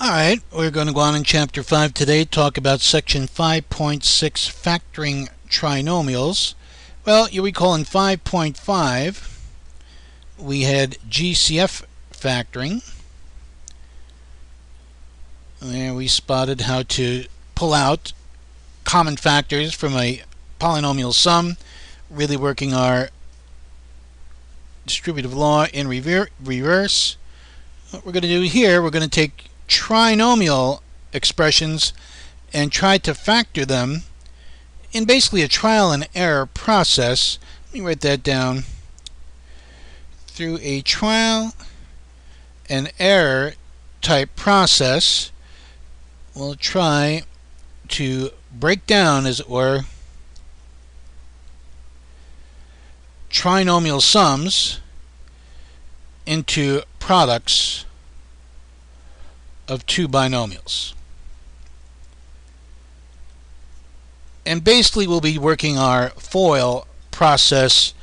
Alright, we're going to go on in Chapter 5 today, talk about Section 5.6, Factoring Trinomials. Well, you recall in 5.5 we had GCF factoring. There we spotted how to pull out common factors from a polynomial sum, really working our distributive law in reverse. What we're going to do here, we're going to take trinomial expressions and try to factor them in basically a trial and error process. Let me write that down. Through a trial and error type process, we'll try to break down, as it were, trinomial sums into products of two binomials. And basically we'll be working our FOIL process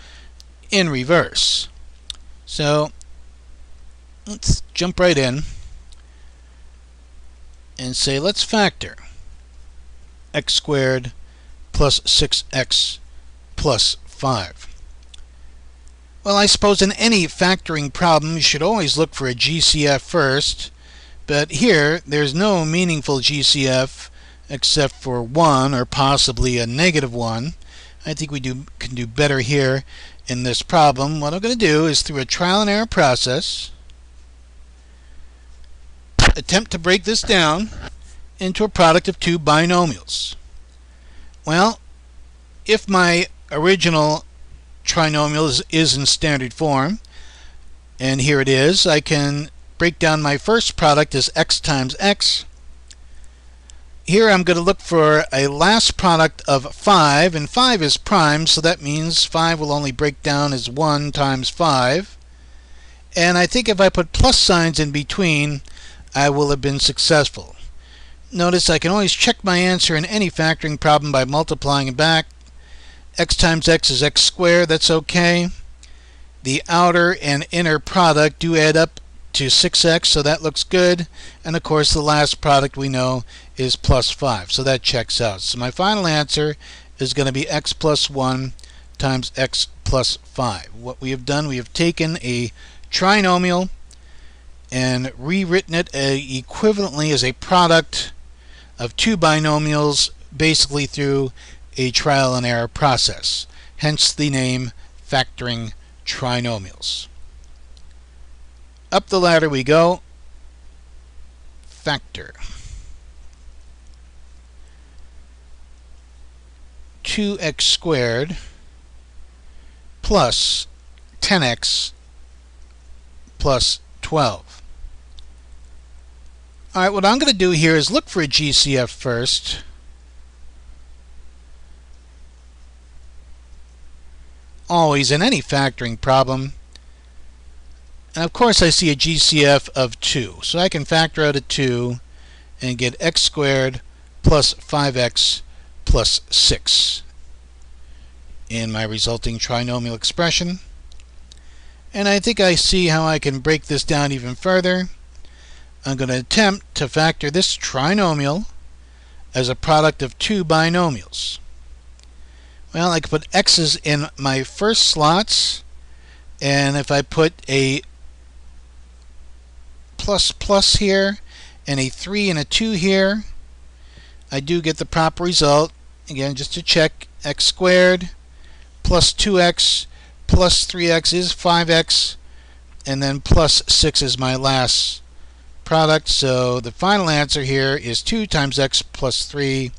in reverse. So let's jump right in and say let's factor x squared plus 6x plus 5. Well, I suppose in any factoring problem you should always look for a GCF first, but here there's no meaningful GCF except for 1 or possibly a -1. I think we can do better here in this problem. What I'm going to do is, through a trial and error process, attempt to break this down into a product of two binomials. Well, if my original trinomial is in standard form, and here it is, I can break down my first product as x times x. Here I'm going to look for a last product of 5, and 5 is prime, so that means 5 will only break down as 1 times 5. And I think if I put plus signs in between, I will have been successful. Notice I can always check my answer in any factoring problem by multiplying it back. X times x is x squared, that's okay. The outer and inner product do add up to 6x, so that looks good. And of course the last product we know is plus 5, so that checks out. So my final answer is going to be x plus 1 times x plus 5. What we have done, we have taken a trinomial and rewritten it equivalently as a product of two binomials, basically through a trial and error process. Hence the name Factoring Trinomials. Up the ladder we go. Factor 2x squared plus 10x plus 12. Alright, what I'm going to do here is look for a GCF first. Always in any factoring problem. And of course I see a GCF of 2. So I can factor out a 2 and get x squared plus 5x plus 6 in my resulting trinomial expression. And I think I see how I can break this down even further. I'm going to attempt to factor this trinomial as a product of two binomials. Well, I could put x's in my first slots, and if I put a plus here and a 3 and a 2 here, I do get the proper result. Again, just to check, x squared plus 2x plus 3x is 5x, and then plus 6 is my last product. So the final answer here is 2 times x plus 3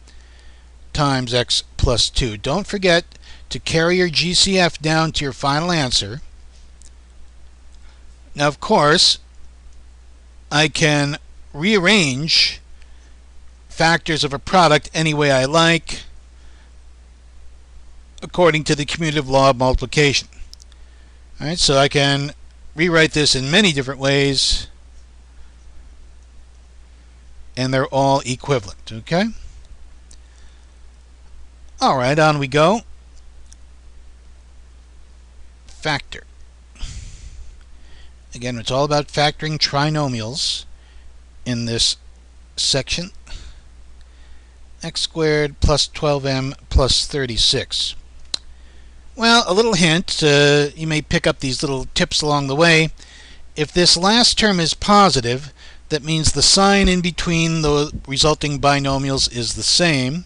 times x plus 2. Don't forget to carry your GCF down to your final answer. Now, of course, I can rearrange factors of a product any way I like according to the commutative law of multiplication. Alright, so I can rewrite this in many different ways, and they're all equivalent. Okay? Alright, on we go. Factor. Again, it's all about factoring trinomials in this section, x squared plus 12m plus 36. Well, a little hint, you may pick up these little tips along the way. If this last term is positive, that means the sign in between the resulting binomials is the same.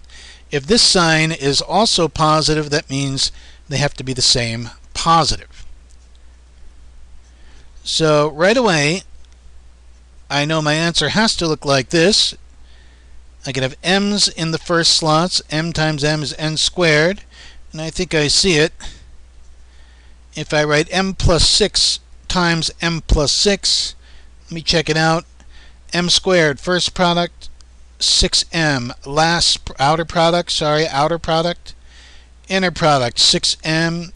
If this sign is also positive, that means they have to be the same positive. So right away, I know my answer has to look like this. I can have m's in the first slots. M times m is n squared. And I think I see it. If I write m plus 6 times m plus 6, let me check it out. M squared, first product, 6m. Last outer product, inner product, 6m.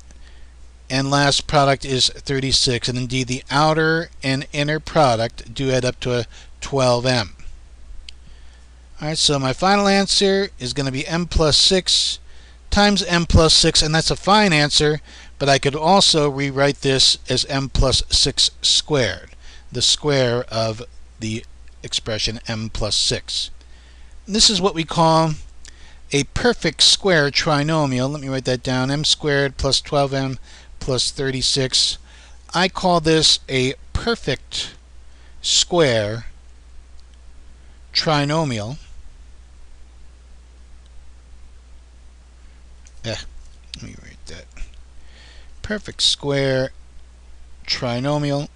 And last product is 36. And indeed, the outer and inner product do add up to a 12m. Alright, so my final answer is going to be m plus 6 times m plus 6, and that's a fine answer, but I could also rewrite this as m plus 6 squared, the square of the expression m plus 6. And this is what we call a perfect square trinomial. Let me write that down. M squared plus 12m plus 36. I call this a perfect square trinomial. Let me write that. Perfect square trinomial,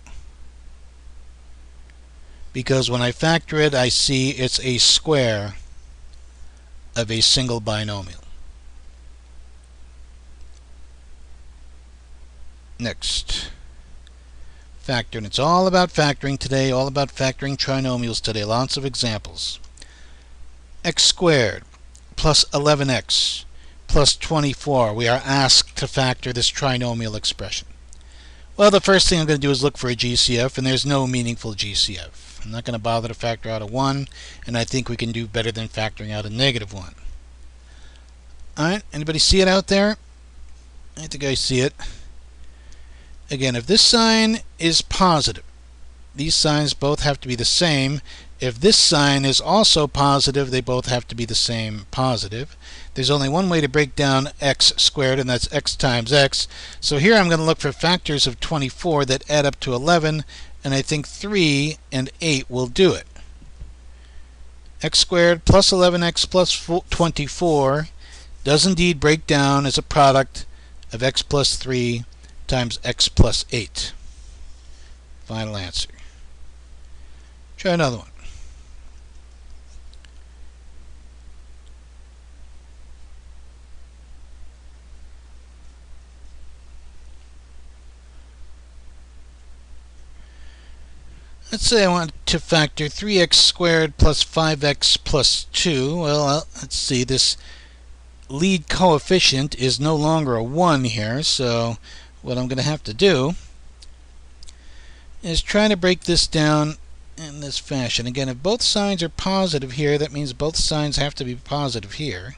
because when I factor it, I see it's a square of a single binomial. Next, factoring. It's all about factoring today, all about factoring trinomials today. Lots of examples. X squared plus 11x plus 24. We are asked to factor this trinomial expression. Well, the first thing I'm going to do is look for a GCF, and there's no meaningful GCF. I'm not going to bother to factor out a 1, and I think we can do better than factoring out a negative 1. Alright, anybody see it out there? I think I see it. Again, if this sign is positive, these signs both have to be the same. If this sign is also positive, they both have to be the same positive. There's only one way to break down x squared, and that's x times x. So here I'm going to look for factors of 24 that add up to 11, and I think 3 and 8 will do it. X squared plus 11x plus 24 does indeed break down as a product of x plus 3 times x plus 8. Final answer. Try another one. Let's say I want to factor 3x squared plus 5x plus 2. Well, let's see. This lead coefficient is no longer a 1 here, so what I'm going to have to do is try to break this down in this fashion. Again, if both signs are positive here, that means both signs have to be positive here.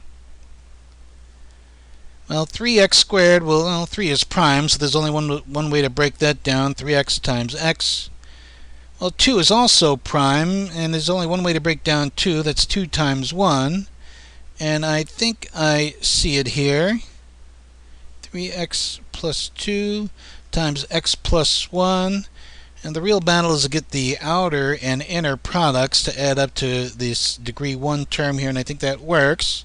Well, 3x squared, well, 3 is prime, so there's only one way to break that down, 3x times x. Well, 2 is also prime, and there's only one way to break down 2, that's 2 times 1. And I think I see it here. 3x plus 2 times x plus 1. And the real battle is to get the outer and inner products to add up to this degree 1 term here, and I think that works.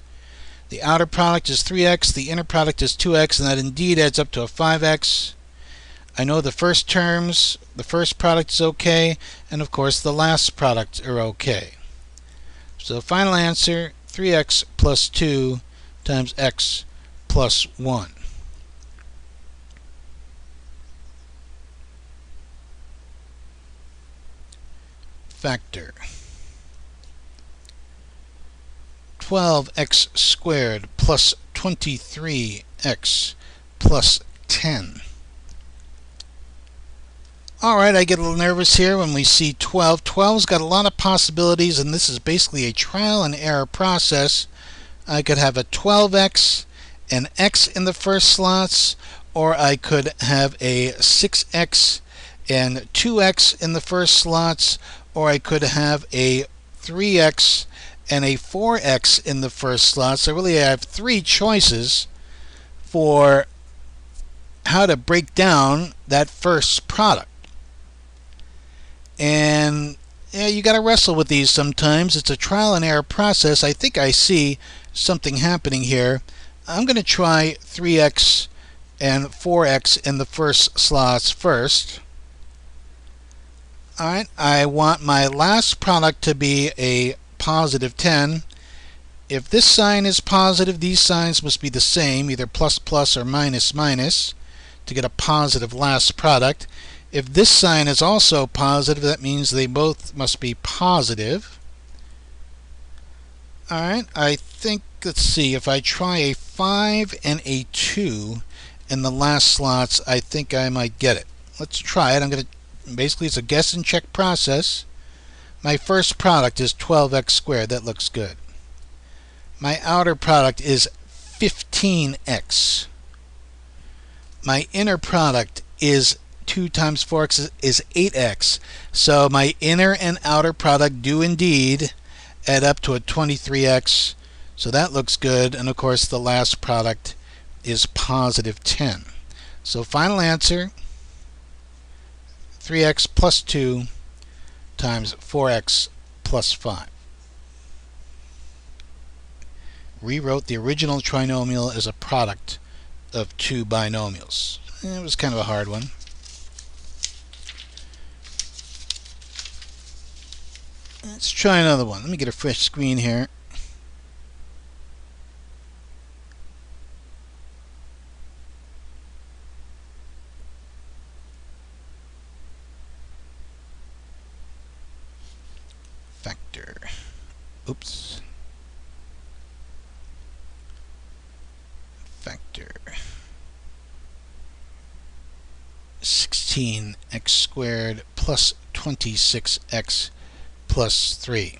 The outer product is 3x, the inner product is 2x, and that indeed adds up to a 5x. I know the first terms, the first product is okay, and of course the last products are okay. So final answer, 3x plus 2 times x plus 1. Factor. 12x squared plus 23x plus 10. Alright, I get a little nervous here when we see 12. 12's got a lot of possibilities, and this is basically a trial and error process. I could have a 12x and x in the first slots, or I could have a 6x and 2x in the first slots, or I could have a 3x and a 4x in the first slot. So really I have three choices for how to break down that first product. And yeah, you got to wrestle with these sometimes. It's a trial and error process. I think I see something happening here. I'm going to try 3x and 4x in the first slots first. Alright, I want my last product to be a positive 10. If this sign is positive, these signs must be the same, either plus plus or minus minus, to get a positive last product. If this sign is also positive, that means they both must be positive. Alright, I think, let's see, if I try a 5 and a 2 in the last slots, I think I might get it. Let's try it. Basically, it's a guess and check process. My first product is 12x squared. That looks good. My outer product is 15x. My inner product is 2 times 4x is 8x. So my inner and outer product do indeed add up to a 23x. So that looks good. And of course, the last product is positive 10. So final answer, 3x plus 2 times 4x plus 5. Rewrote the original trinomial as a product of two binomials. It was kind of a hard one. Let's try another one. Let me get a fresh screen here. Factor. Oops. Factor 16x squared plus 26x plus 3.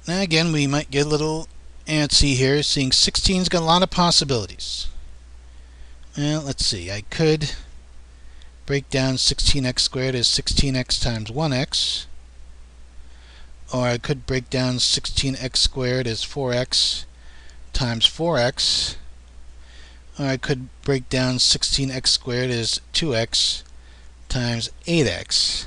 Now again, we might get a little antsy here, seeing 16's got a lot of possibilities. Well, let's see. I could break down 16x squared as 16x times 1x. Or I could break down 16x squared as 4x times 4x. Or I could break down 16x squared as 2x times 8x.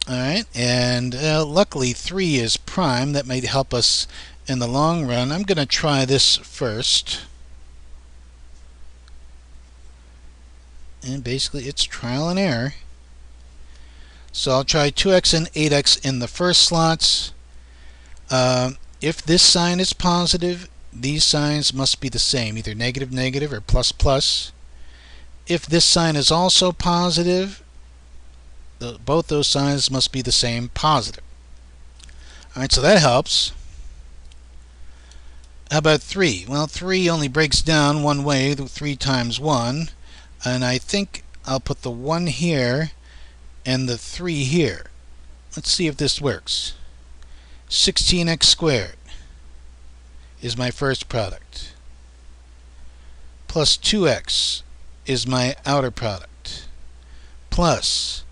Alright, and luckily 3 is prime. That might help us in the long run. I'm going to try this first. And basically it's trial and error. So I'll try 2x and 8x in the first slots. If this sign is positive, these signs must be the same, either negative negative or plus plus. If this sign is also positive, both those signs must be the same, positive. Alright, so that helps. How about 3? Well, 3 only breaks down one way, 3 times 1. And I think I'll put the 1 here and the 3 here. Let's see if this works. 16x squared is my first product. Plus 2x is my outer product. Plus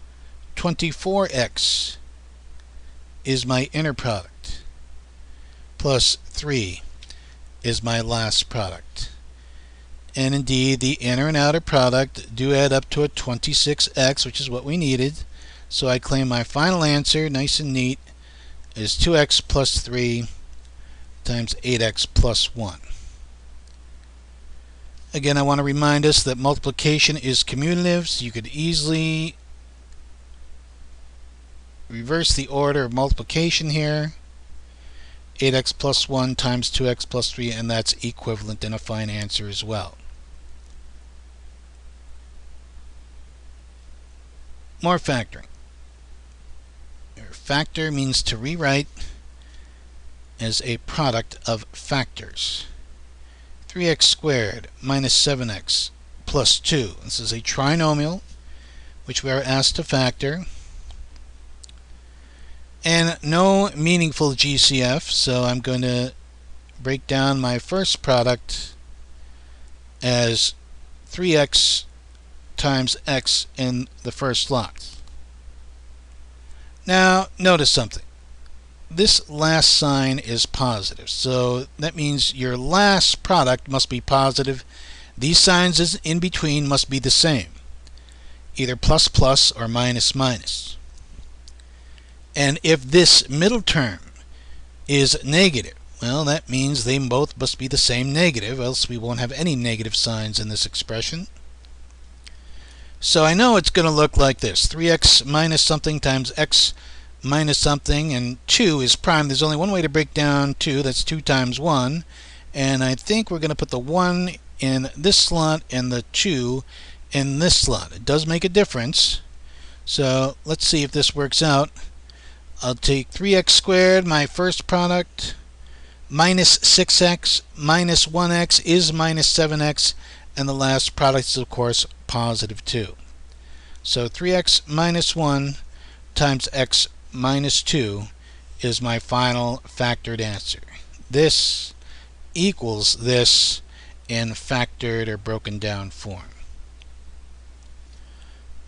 24x is my inner product. Plus 3 is my last product. And indeed, the inner and outer product do add up to a 26x, which is what we needed. So I claim my final answer, nice and neat, is 2x plus 3 times 8x plus 1. Again, I want to remind us that multiplication is commutative, so you could easily reverse the order of multiplication here. 8x plus 1 times 2x plus 3, and that's equivalent in a fine answer as well. More factoring. Factor means to rewrite as a product of factors. 3x squared minus 7x plus 2. This is a trinomial which we are asked to factor. And no meaningful GCF, so I'm going to break down my first product as 3x times x in the first slot. Now, notice something. This last sign is positive, so that means your last product must be positive. These signs in between must be the same, either plus plus or minus minus. And if this middle term is negative, well, that means they both must be the same negative, else we won't have any negative signs in this expression. So I know it's going to look like this: 3x minus something times x minus something, and 2 is prime. There's only one way to break down 2, that's 2 times 1, and I think we're going to put the 1 in this slot and the 2 in this slot. It does make a difference, so let's see if this works out. I'll take 3x squared, my first product, minus 6x minus 1x is minus 7x, and the last product is, of course, positive 2. So 3x minus 1 times x minus 2 is my final factored answer. This equals this in factored or broken down form.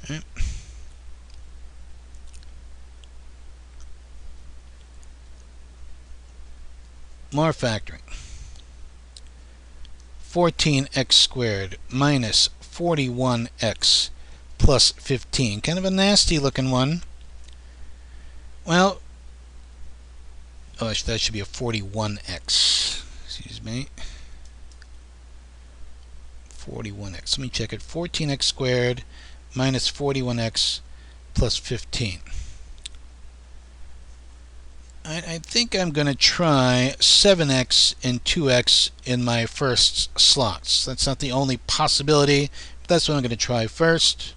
Okay. More factoring. 14x squared minus 41x plus 15. Kind of a nasty looking one. Well, that should be a 41x. Excuse me. 41x. Let me check it. 14x squared minus 41x plus 15. I think I'm going to try 7x and 2x in my first slots. That's not the only possibility, but that's what I'm going to try first.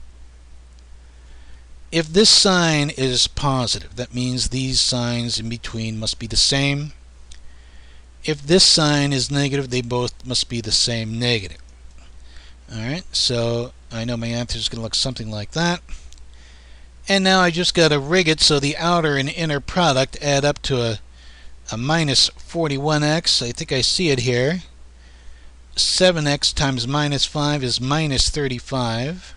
If this sign is positive, that means these signs in between must be the same. If this sign is negative, they both must be the same negative. Alright, so I know my answer is going to look something like that. And now I just got to rig it so the outer and inner product add up to a minus 41x. I think I see it here. 7x times minus 5 is minus 35.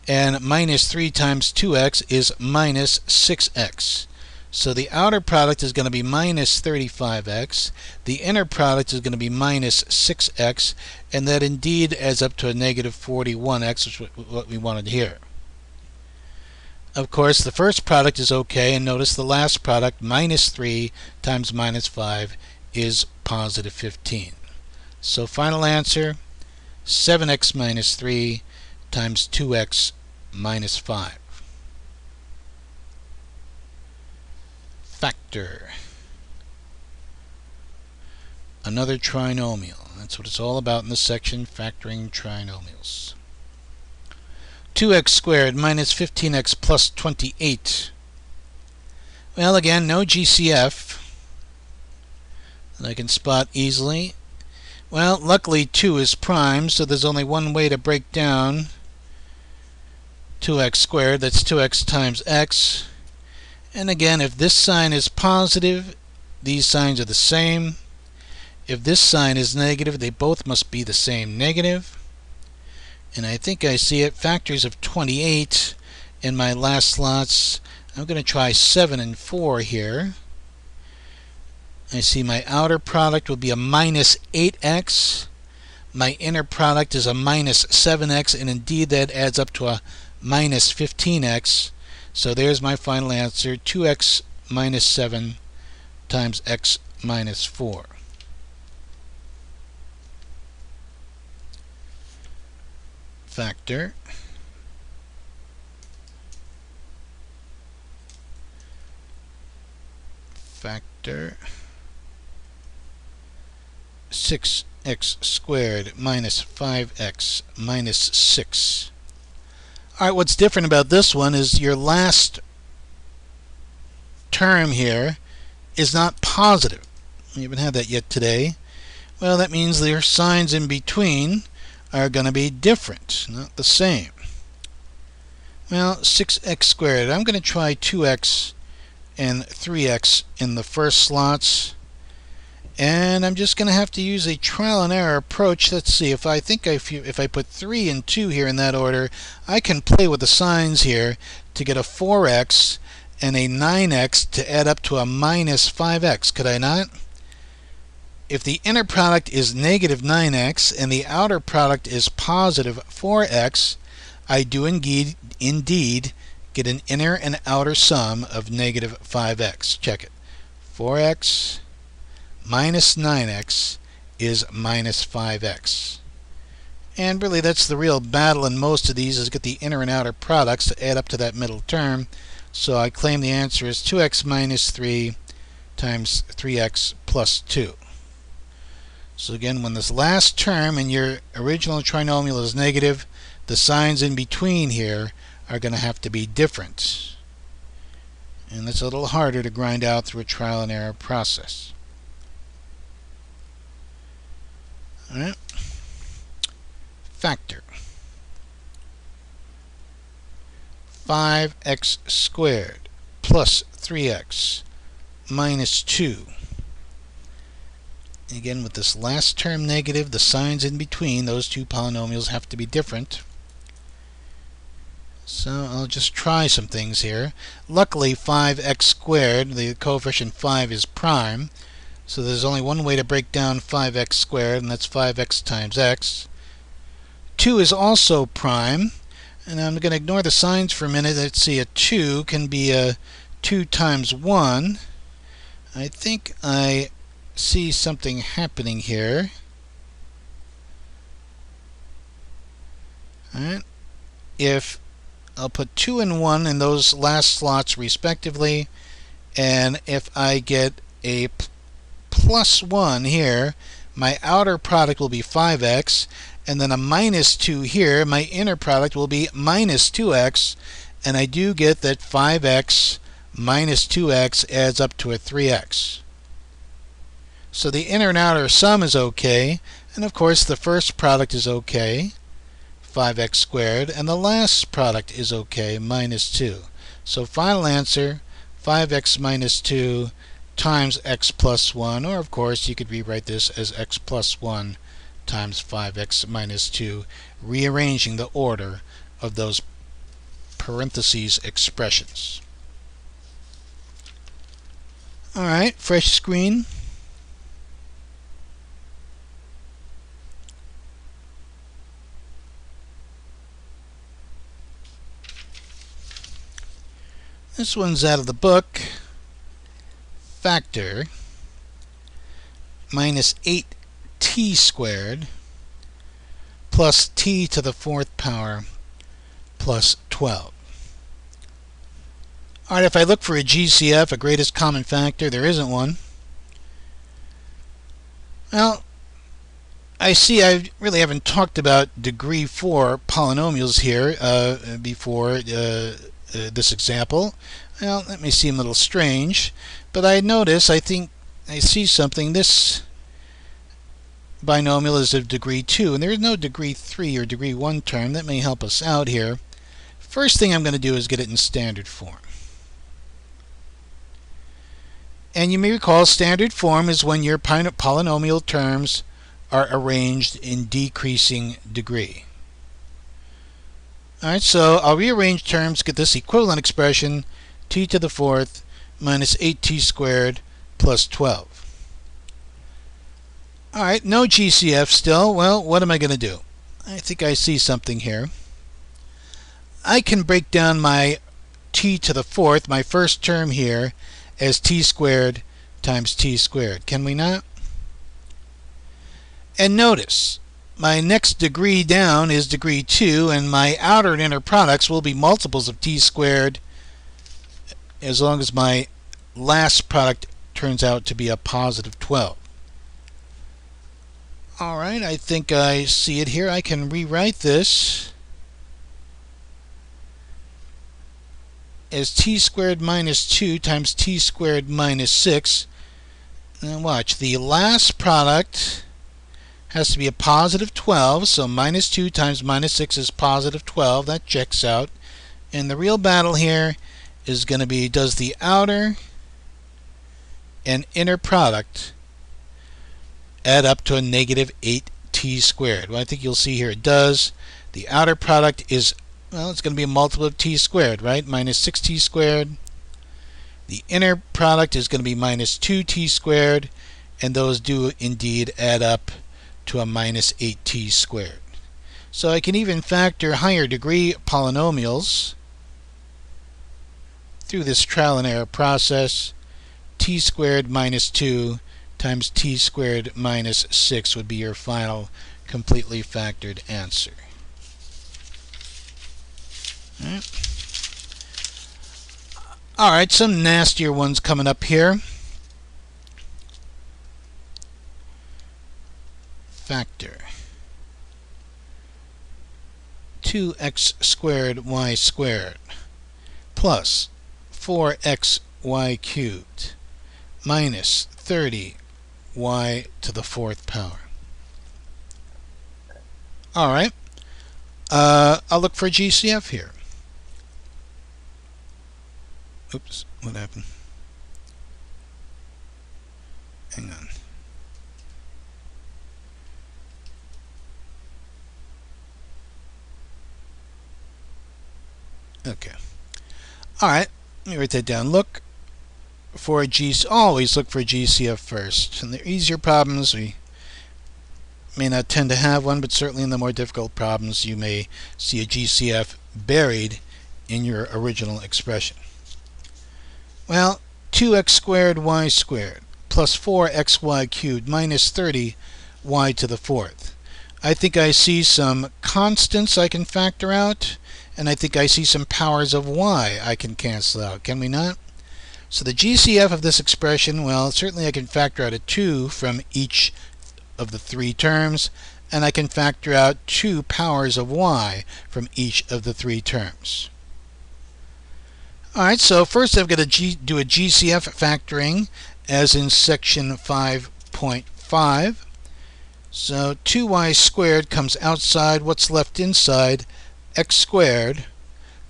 And minus 3 times 2x is minus 6x. So the outer product is going to be minus 35x. The inner product is going to be minus 6x. And that indeed adds up to a negative 41x, which is what we wanted here. Of course, the first product is okay, and notice the last product, minus 3 times minus 5, is positive 15. So final answer, 7x minus 3 times 2x minus 5. Factor. Another trinomial. That's what it's all about in this section, factoring trinomials. 2x squared minus 15x plus 28. Well, again, no GCF that I can spot easily. Well, luckily 2 is prime, so there's only one way to break down 2x squared. That's 2x times x. And again, if this sign is positive, these signs are the same. If this sign is negative, they both must be the same negative. And I think I see it. Factors of 28 in my last slots. I'm going to try 7 and 4 here. I see my outer product will be a minus 8x. My inner product is a minus 7x, and indeed that adds up to a minus 15x. So there's my final answer, 2x minus 7 times x minus 4. Factor. Factor. 6x squared minus 5x minus 6. Alright, what's different about this one is your last term here is not positive. We haven't had that yet today. Well, that means their signs in between are going to be different, not the same. Well, 6x squared. I'm going to try 2x and 3x in the first slots. And I'm just going to have to use a trial and error approach. Let's see, if I put 3 and 2 here in that order, I can play with the signs here to get a 4x and a 9x to add up to a minus 5x, could I not? If the inner product is negative 9x and the outer product is positive 4x, I do indeed get an inner and outer sum of negative 5x. Check it. 4x minus 9x is minus 5x. And really that's the real battle in most of these, is get the inner and outer products to add up to that middle term. So I claim the answer is 2x minus 3 times 3x plus 2. So again, when this last term in your original trinomial is negative, the signs in between here are going to have to be different. And that's a little harder to grind out through a trial and error process. Alright. Factor. 5x squared plus 3x minus 2. Again, with this last term negative, the signs in between those two polynomials have to be different. So I'll just try some things here. Luckily, 5x squared, the coefficient 5 is prime, so there's only one way to break down 5x squared, and that's 5x times x. 2 is also prime, and I'm going to ignore the signs for a minute. Let's see, a 2 can be a 2 times 1. I think I see something happening here. Alright. If I'll put 2 and 1 in those last slots respectively, and if I get a plus 1 here, my outer product will be 5x, and then a minus 2 here, my inner product will be minus 2x, and I do get that 5x minus 2x adds up to a 3x. So the inner and outer sum is okay, and of course the first product is okay, 5x squared, and the last product is okay, minus 2. So final answer, 5x minus 2 times x plus 1, or of course you could rewrite this as x plus 1 times 5x minus 2, rearranging the order of those parentheses expressions. Alright, fresh screen. This one's out of the book. Factor minus 8t squared plus t to the 4th power plus 12. Alright, if I look for a GCF, a greatest common factor, there isn't one. Well, I see I really haven't talked about degree 4 polynomials here before this example. Well, that may seem a little strange, but I think I see something. This binomial is of degree 2, and there is no degree 3 or degree 1 term. That may help us out here. First thing I'm going to do is get it in standard form. And you may recall standard form is when your polynomial terms are arranged in decreasing degree. Alright, so I'll rearrange terms, get this equivalent expression, t to the 4th minus 8t squared plus 12. Alright, no GCF still. Well, what am I going to do? I think I see something here. I can break down my t to the 4th, my first term here, as t squared times t squared. Can we not? And notice, my next degree down is degree 2, and my outer and inner products will be multiples of t squared as long as my last product turns out to be a positive 12. Alright, I think I see it here. I can rewrite this as t squared minus 2 times t squared minus 6. Now watch, the last product has to be a positive 12, so minus 2 times minus 6 is positive 12. That checks out. And the real battle here is going to be, does the outer and inner product add up to a negative 8t squared? Well, I think you'll see here it does. The outer product is Well, it's going to be a multiple of t squared, right? Minus 6t squared. The inner product is going to be minus 2t squared, and those do indeed add up to a minus 8t squared. So I can even factor higher degree polynomials through this trial and error process. T squared minus 2 times t squared minus 6 would be your final completely factored answer. Alright, some nastier ones coming up here. Factor 2x squared y squared plus 4xy cubed minus 30y to the fourth power. Alright, I'll look for a GCF here. Oops, what happened? Hang on. Okay. Alright, let me write that down. Look for a always look for a GCF first. In the easier problems, we may not tend to have one, but certainly in the more difficult problems, you may see a GCF buried in your original expression. Well, 2x squared y squared plus 4xy cubed minus 30y to the fourth. I think I see some constants I can factor out, and I think I see some powers of y I can cancel out. Can we not? So the GCF of this expression, well, certainly I can factor out a 2 from each of the three terms, and I can factor out 2 powers of y from each of the three terms. Alright, so first I've got to do a GCF factoring as in section 5.5. So 2y squared comes outside. What's left inside? X squared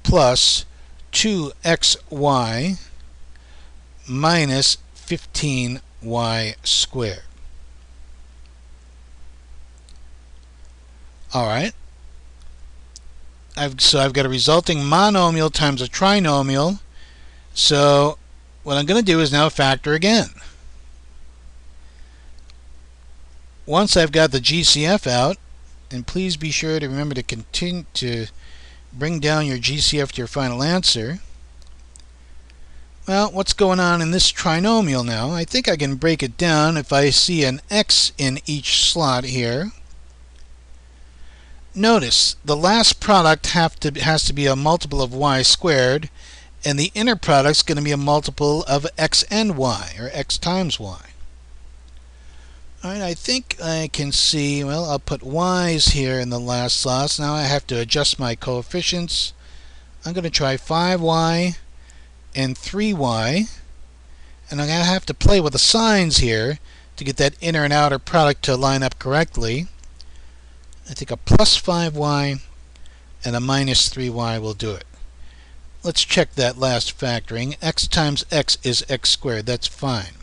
plus 2xy minus 15y squared. Alright. So I've got a resulting monomial times a trinomial. So what I'm going to do is now factor again. Once I've got the GCF out, and please be sure to remember to continue to bring down your GCF to your final answer. Well, what's going on in this trinomial now? I think I can break it down if I see an x in each slot here. Notice the last product has to be a multiple of y squared, and the inner product is going to be a multiple of x and y, or x times y. Alright, I think I can see, well, I'll put y's here in the last slots. Now I have to adjust my coefficients. I'm going to try 5y and 3y, and I'm going to have to play with the signs here to get that inner and outer product to line up correctly. I think a plus 5y and a minus 3y will do it. Let's check that last factoring. X times x is x squared. That's fine.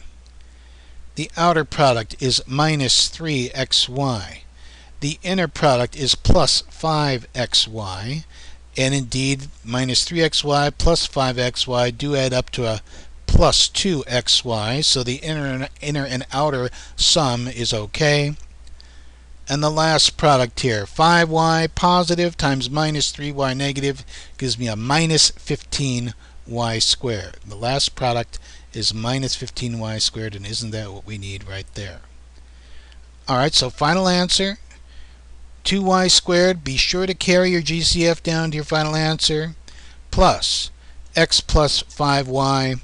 The outer product is minus 3xy. The inner product is plus 5xy. And indeed, minus 3xy plus 5xy do add up to a plus 2xy. So the inner and outer sum is okay. And the last product here, 5y positive times minus 3y negative, gives me a minus 15y squared. The last product is minus 15y squared, and isn't that what we need right there? Alright, so final answer, 2y squared. Be sure to carry your GCF down to your final answer, plus x plus 5y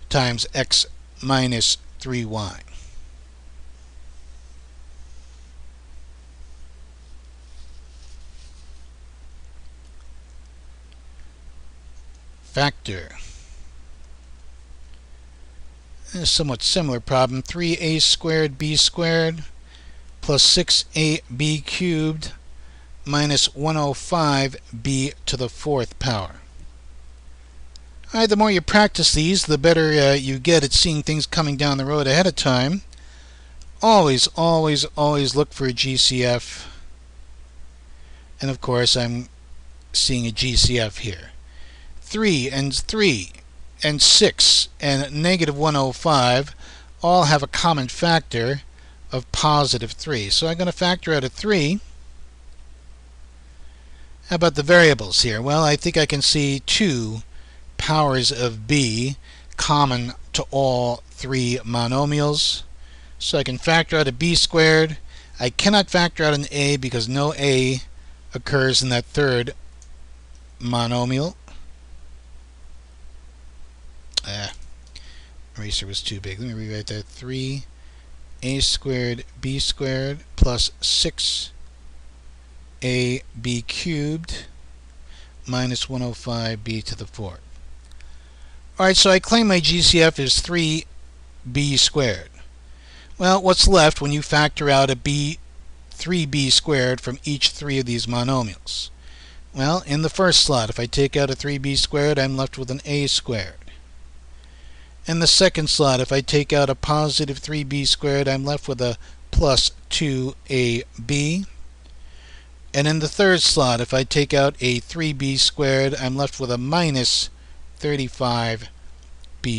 times x minus 3y. Factor a somewhat similar problem. 3a squared b squared plus 6ab cubed minus 105b to the fourth power. Alright, the more you practice these, the better you get at seeing things coming down the road ahead of time. Always look for a GCF. And of course, I'm seeing a GCF here. 3 and 6 and negative 105 all have a common factor of positive 3. So I'm going to factor out a 3. How about the variables here? Well, I think I can see 2 powers of b common to all 3 monomials. So I can factor out a b squared. I cannot factor out an a because no a occurs in that third monomial. Eraser was too big. Let me rewrite that. 3a squared b squared plus 6ab cubed minus 105b to the 4th. Alright, so I claim my GCF is 3b squared. Well, what's left when you factor out a 3b squared from each 3 of these monomials? Well, in the first slot, if I take out a 3b squared, I'm left with an a squared. In the second slot, if I take out a positive 3b squared, I'm left with a plus 2ab. And in the third slot, if I take out a 3b squared, I'm left with a minus 35b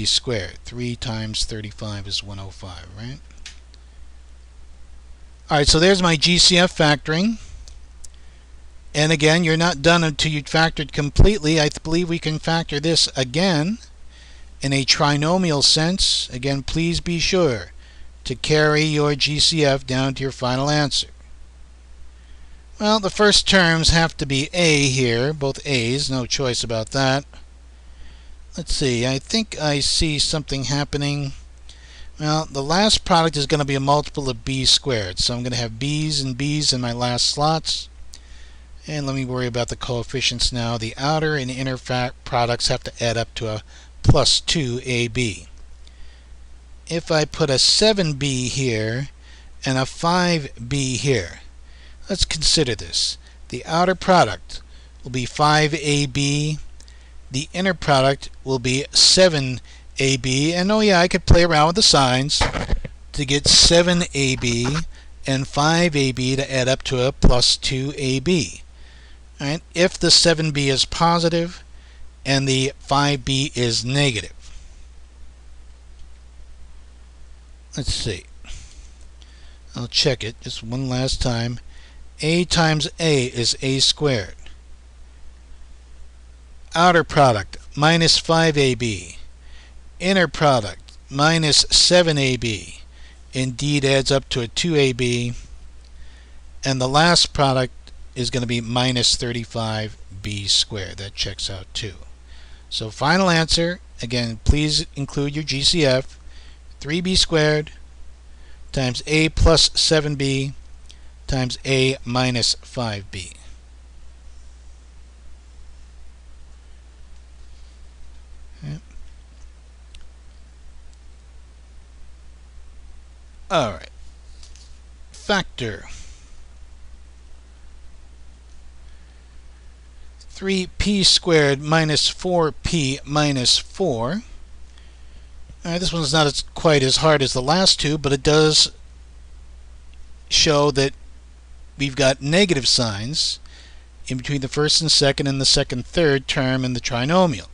squared. 3 times 35 is 105, right? Alright, so there's my GCF factoring. And again, you're not done until you've factored completely. I believe we can factor this again in a trinomial sense. Again, please be sure to carry your GCF down to your final answer. Well, the first terms have to be a here, both a's, no choice about that. Let's see, I think I see something happening. Well, the last product is going to be a multiple of b squared, so I'm going to have b's and b's in my last slots. And let me worry about the coefficients now. The outer and inner products have to add up to a plus 2ab. If I put a 7b here and a 5b here, let's consider this. The outer product will be 5ab. The inner product will be 7ab. And oh yeah, I could play around with the signs to get 7ab and 5ab to add up to a plus 2ab. Alright, if the 7b is positive and the 5b is negative. Let's see. I'll check it just one last time. A times a is a squared. Outer product minus 5ab. Inner product minus 7ab. Indeed adds up to a 2ab. And the last product is going to be minus 35b squared. That checks out too. So final answer, again, please include your GCF. 3b squared times a plus 7b times a minus 5b. Okay. Alright. Factor 3p squared minus 4p minus 4. This one's not quite as hard as the last two, but it does show that we've got negative signs in between the first and second and the second third term in the trinomial.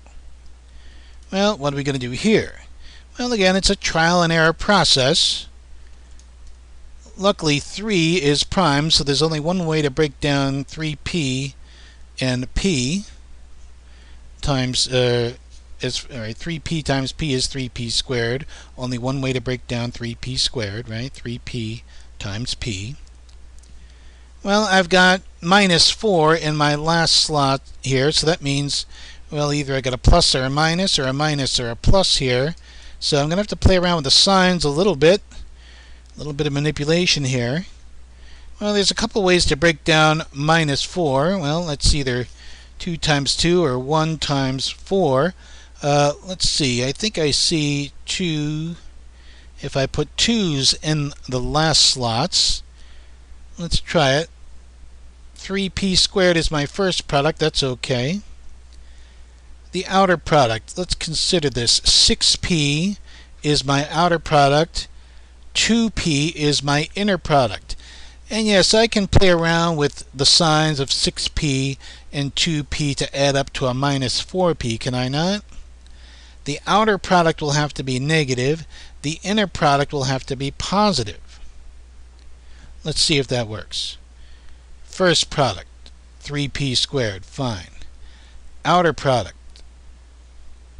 Well, what are we going to do here? Well, again, it's a trial and error process. Luckily, 3 is prime, so there's only one way to break down 3p and p times 3p times p is 3p squared. Only one way to break down 3p squared, right? 3p times p. Well, I've got minus 4 in my last slot here, so that means, well, either I got a plus or a minus or a plus here. So I'm going to have to play around with the signs a little bit of manipulation here. Well, there's a couple ways to break down minus 4. Well, that's either 2 times 2 or 1 times 4. Let's see. I think I see 2. If I put 2's in the last slots, let's try it. 3p squared is my first product. That's okay. The outer product, let's consider this. 6p is my outer product. 2p is my inner product. And yes, I can play around with the signs of 6p and 2p to add up to a minus 4p, can I not? The outer product will have to be negative. The inner product will have to be positive. Let's see if that works. First product, 3p squared, fine. Outer product,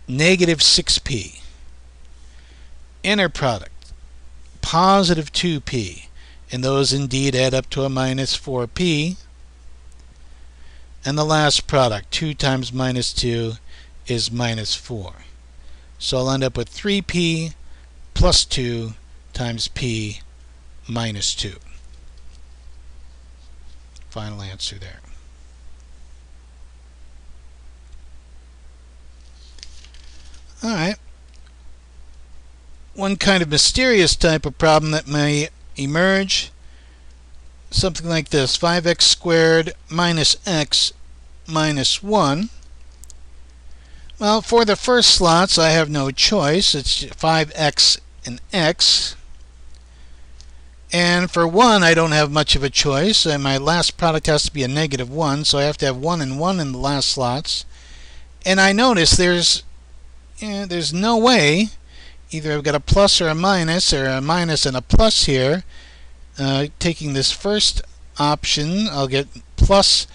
negative 6p. Inner product, positive 2p. And those indeed add up to a minus 4p. And the last product, 2 times minus 2, is minus 4. So I'll end up with 3p plus 2 times p minus 2. Final answer there. Alright. One kind of mysterious type of problem that may emerge, something like this: 5x squared minus x minus 1. Well, for the first slots I have no choice. It's 5x and x. And for 1 I don't have much of a choice. My last product has to be a negative 1, so I have to have 1 and 1 in the last slots. And I notice there's no way, either I've got a plus or a minus and a plus here. Taking this first option, I'll get minus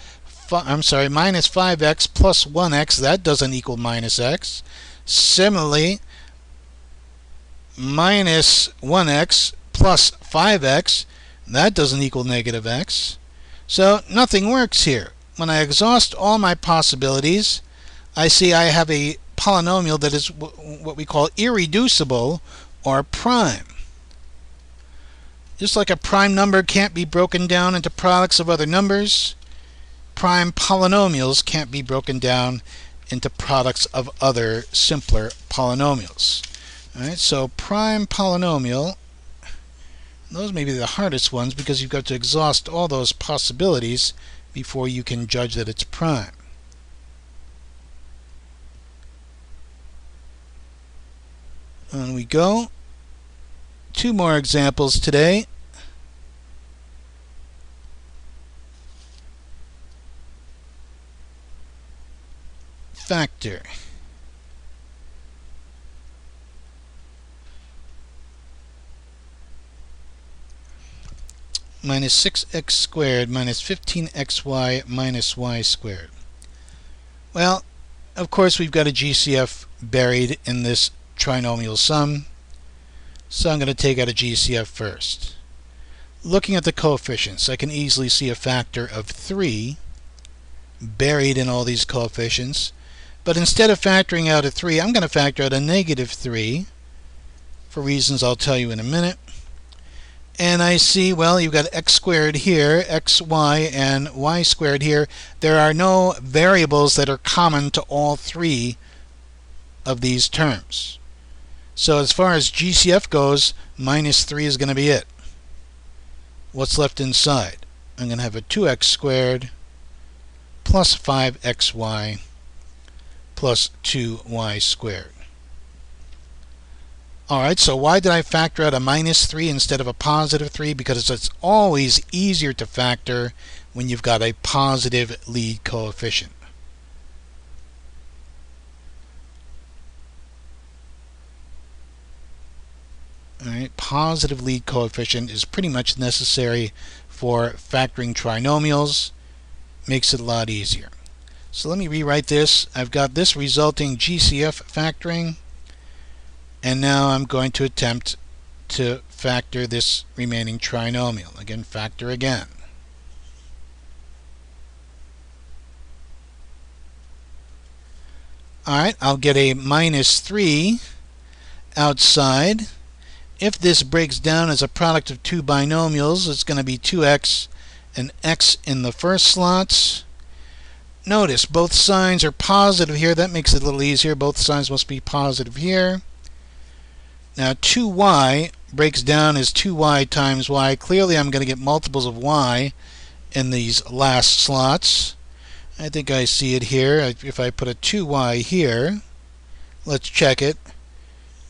5x plus 1x. That doesn't equal minus x. Similarly, minus 1x plus 5x, that doesn't equal negative x. So nothing works here. When I exhaust all my possibilities, I see I have a polynomial that is what we call irreducible, or prime. Just like a prime number can't be broken down into products of other numbers, prime polynomials can't be broken down into products of other simpler polynomials. Alright, so prime polynomial, those may be the hardest ones because you've got to exhaust all those possibilities before you can judge that it's prime. On we go. 2 more examples today. Factor. Minus 6x squared minus 15xy minus y squared. Well, of course we've got a GCF buried in this trinomial sum, so I'm going to take out a GCF first. Looking at the coefficients, I can easily see a factor of 3 buried in all these coefficients, but instead of factoring out a 3, I'm going to factor out a negative 3 for reasons I'll tell you in a minute. And I see, well, you've got x squared here, xy, and y squared here. There are no variables that are common to all 3 of these terms. So as far as GCF goes, minus 3 is going to be it. What's left inside? I'm going to have a 2x squared plus 5xy plus 2y squared. Alright, so why did I factor out a minus 3 instead of a positive 3? Because it's always easier to factor when you've got a positive lead coefficient. Alright, positive lead coefficient is pretty much necessary for factoring trinomials. Makes it a lot easier. So let me rewrite this. I've got this resulting GCF factoring, and now I'm going to attempt to factor this remaining trinomial. Again, factor again. Alright, I'll get a minus 3 outside. If this breaks down as a product of 2 binomials, it's going to be 2x and x in the first slots. Notice both signs are positive here. That makes it a little easier. Both signs must be positive here. Now 2y breaks down as 2y times y. Clearly I'm going to get multiples of y in these last slots. I think I see it here. If I put a 2y here, let's check it.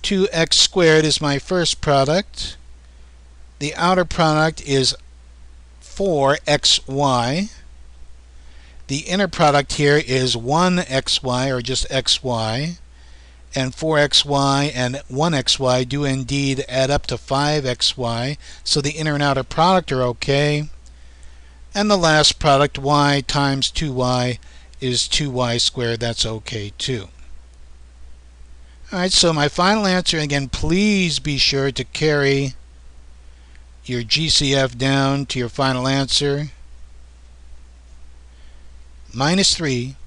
2x squared is my first product. The outer product is 4xy. the inner product here is 1xy, or just xy, and 4xy and 1xy do indeed add up to 5xy, so the inner and outer product are okay. And the last product, y times 2y, is 2y squared. That's okay too. Alright, so my final answer, again, please be sure to carry your GCF down to your final answer. Minus 3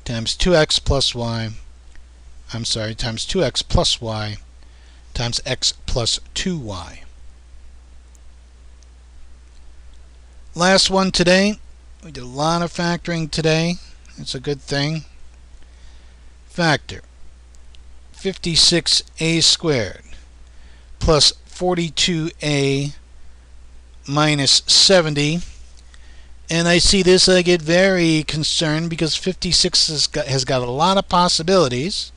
times 2x plus y, times 2x plus y times x plus 2y. Last one today. We did a lot of factoring today. It's a good thing. Factor 56a squared plus 42a minus 70. And I see this, I get very concerned because 56 has got a lot of possibilities.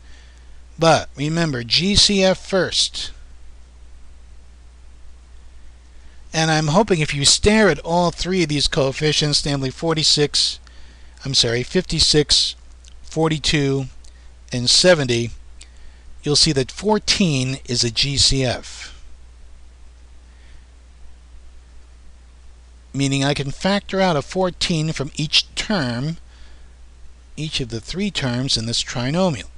But remember, GCF first. And I'm hoping if you stare at all three of these coefficients, namely 56, 42, and 70, you'll see that 14 is a GCF. Meaning I can factor out a 14 from each term, each of the three terms in this trinomial.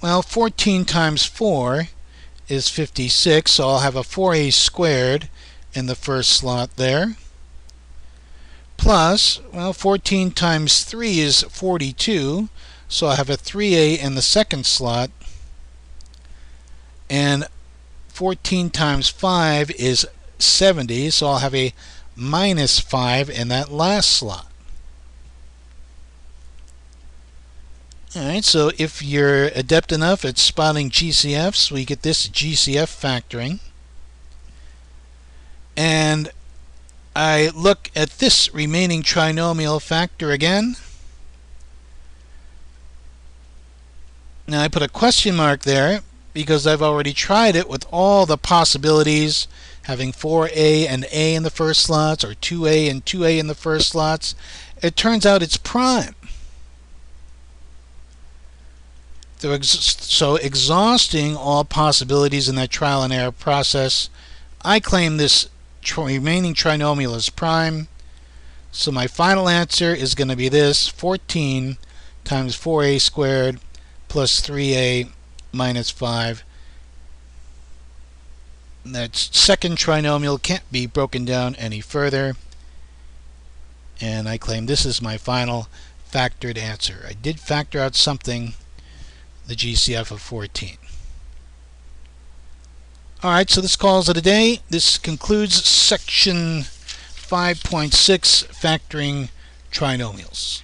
Well, 14 times 4 is 56, so I'll have a 4a squared in the first slot there. Plus, well, 14 times 3 is 42, so I'll have a 3a in the second slot. And 14 times 5 is 70, so I'll have a minus 5 in that last slot. Alright, so if you're adept enough at spotting GCFs, we get this GCF factoring. And I look at this remaining trinomial factor again. Now I put a question mark there because I've already tried it with all the possibilities, having 4a and a in the first slots, or 2a and 2a in the first slots. It turns out it's prime. So exhausting all possibilities in that trial and error process, I claim this remaining trinomial is prime. So my final answer is going to be this: 14 times 4a squared plus 3a minus 5. That second trinomial can't be broken down any further. And I claim this is my final factored answer. I did factor out something, the GCF of 14. Alright, so this calls it a day. This concludes section 5.6, factoring trinomials.